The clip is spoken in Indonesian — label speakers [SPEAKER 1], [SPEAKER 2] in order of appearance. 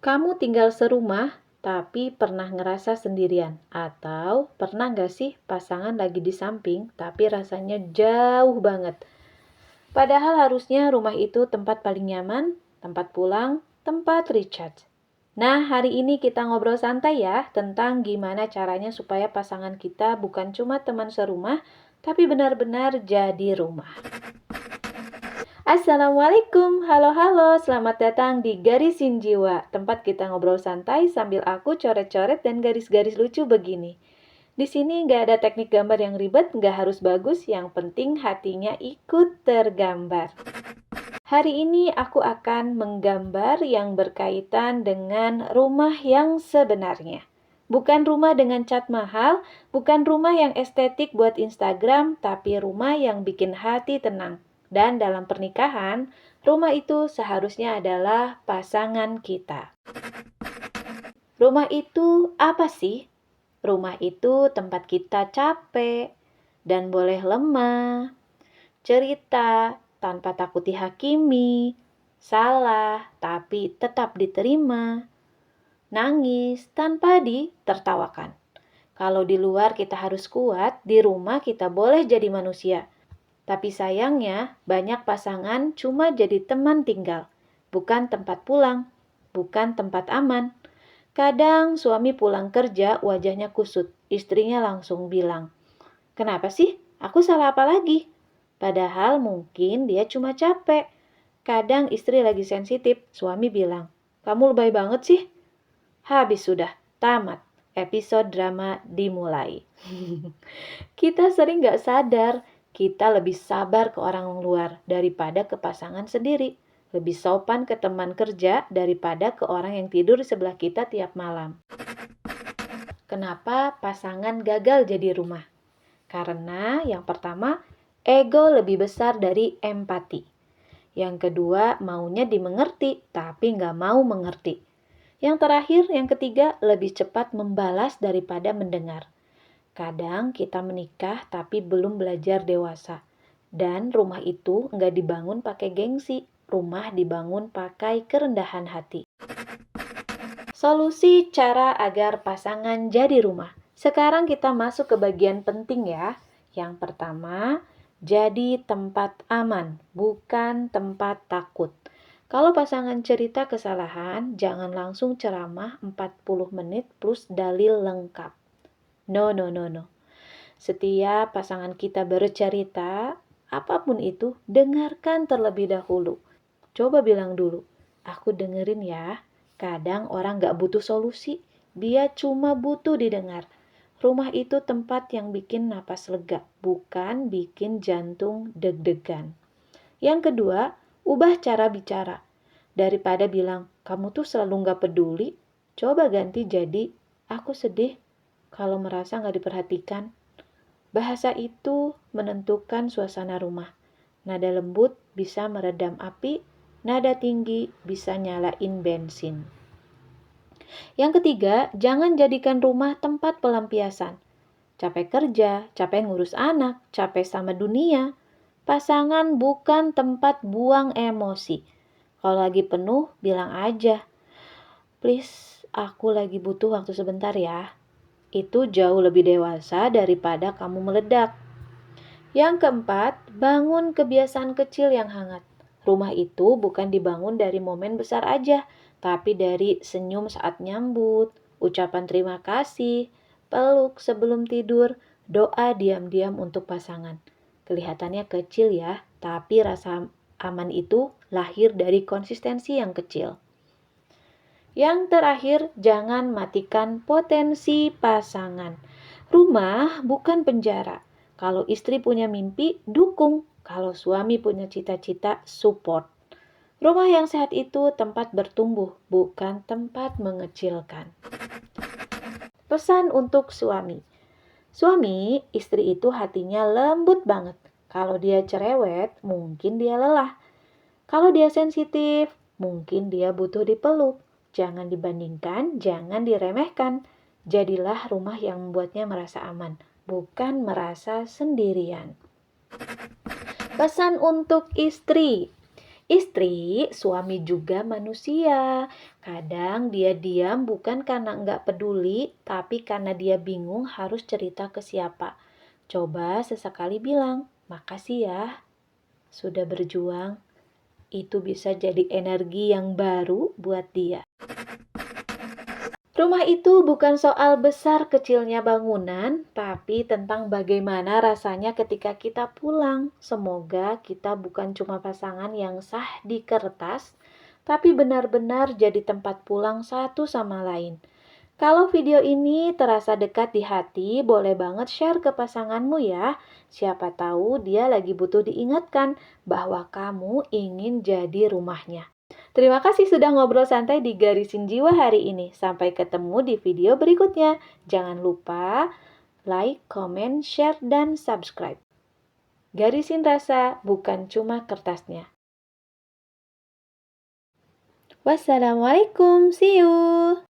[SPEAKER 1] Kamu tinggal serumah, tapi pernah ngerasa sendirian? Atau pernah nggak sih pasangan lagi di samping, tapi rasanya jauh banget? Padahal harusnya rumah itu tempat paling nyaman, tempat pulang, tempat recharge. Nah, hari ini kita ngobrol santai ya tentang gimana caranya supaya pasangan kita bukan cuma teman serumah, tapi benar-benar jadi rumah. Assalamualaikum, halo, selamat datang di Garisin Jiwa, tempat kita ngobrol santai sambil aku coret-coret dan garis-garis lucu begini. Di sini nggak ada teknik gambar yang ribet, nggak harus bagus, yang penting hatinya ikut tergambar. Hari ini aku akan menggambar yang berkaitan dengan rumah yang sebenarnya. Bukan rumah dengan cat mahal, bukan rumah yang estetik buat Instagram, tapi rumah yang bikin hati tenang. Dan dalam pernikahan, rumah itu seharusnya adalah pasangan kita. Rumah itu apa sih? Rumah itu tempat kita capek dan boleh lemah, cerita tanpa takut dihakimi, salah tapi tetap diterima, nangis tanpa ditertawakan. Kalau di luar kita harus kuat, di rumah kita boleh jadi manusia. Tapi sayangnya, banyak pasangan cuma jadi teman tinggal, bukan tempat pulang, bukan tempat aman. Kadang suami pulang kerja wajahnya kusut, istrinya langsung bilang, "Kenapa sih? Aku salah apa lagi?" Padahal mungkin dia cuma capek. Kadang istri lagi sensitif, suami bilang, "Kamu lebay banget sih." Habis sudah, tamat. Episode drama dimulai. Kita sering gak sadar, kita lebih sabar ke orang luar daripada ke pasangan sendiri. Lebih sopan ke teman kerja daripada ke orang yang tidur di sebelah kita tiap malam. Kenapa pasangan gagal jadi rumah? Karena yang pertama, ego lebih besar dari empati. Yang kedua, maunya dimengerti, tapi nggak mau mengerti. Yang terakhir, yang ketiga, lebih cepat membalas daripada mendengar. Kadang kita menikah tapi belum belajar dewasa. Dan rumah itu nggak dibangun pakai gengsi, rumah dibangun pakai kerendahan hati. Solusi cara agar pasangan jadi rumah. Sekarang kita masuk ke bagian penting ya. Yang pertama, jadi tempat aman, bukan tempat takut. Kalau pasangan cerita kesalahan, jangan langsung ceramah 40 menit plus dalil lengkap. No. Setiap pasangan kita bercerita, apapun itu, dengarkan terlebih dahulu. Coba bilang dulu, "Aku dengerin ya." Kadang orang gak butuh solusi, dia cuma butuh didengar. Rumah itu tempat yang bikin napas lega, bukan bikin jantung deg-degan. Yang kedua, ubah cara bicara. Daripada bilang, "Kamu tuh selalu gak peduli," coba ganti jadi, "Aku sedih kalau merasa gak diperhatikan." Bahasa itu menentukan suasana rumah. Nada lembut bisa meredam api, nada tinggi bisa nyalain bensin. Yang ketiga, jangan jadikan rumah tempat pelampiasan. Capek kerja, capek ngurus anak, capek sama dunia. Pasangan bukan tempat buang emosi. Kalau lagi penuh, bilang aja, "Please, aku lagi butuh waktu sebentar ya." Itu jauh lebih dewasa daripada kamu meledak. Yang keempat, bangun kebiasaan kecil yang hangat. Rumah itu bukan dibangun dari momen besar aja, tapi dari senyum saat nyambut, ucapan terima kasih, peluk sebelum tidur, doa diam-diam untuk pasangan. Kelihatannya kecil ya, tapi rasa aman itu lahir dari konsistensi yang kecil. Yang terakhir, jangan matikan potensi pasangan. Rumah bukan penjara. Kalau istri punya mimpi, dukung. Kalau suami punya cita-cita, support. Rumah yang sehat itu tempat bertumbuh, bukan tempat mengecilkan. Pesan untuk suami. Suami, istri itu hatinya lembut banget. Kalau dia cerewet, mungkin dia lelah. Kalau dia sensitif, mungkin dia butuh dipeluk. Jangan dibandingkan, jangan diremehkan. Jadilah rumah yang membuatnya merasa aman, bukan merasa sendirian. Pesan untuk istri. Istri, suami juga manusia. Kadang dia diam bukan karena nggak peduli, tapi karena dia bingung harus cerita ke siapa. Coba sesekali bilang, makasih ya, sudah berjuang. Itu bisa jadi energi yang baru buat dia. Rumah itu bukan soal besar kecilnya bangunan, tapi tentang bagaimana rasanya ketika kita pulang. Semoga kita bukan cuma pasangan yang sah di kertas, tapi benar-benar jadi tempat pulang satu sama lain. Kalau video ini terasa dekat di hati, boleh banget share ke pasanganmu ya. Siapa tahu dia lagi butuh diingatkan bahwa kamu ingin jadi rumahnya. Terima kasih sudah ngobrol santai di Garisin Jiwa hari ini. Sampai ketemu di video berikutnya. Jangan lupa like, comment, share, dan subscribe. Garisin rasa bukan cuma kertasnya. Wassalamualaikum, see you.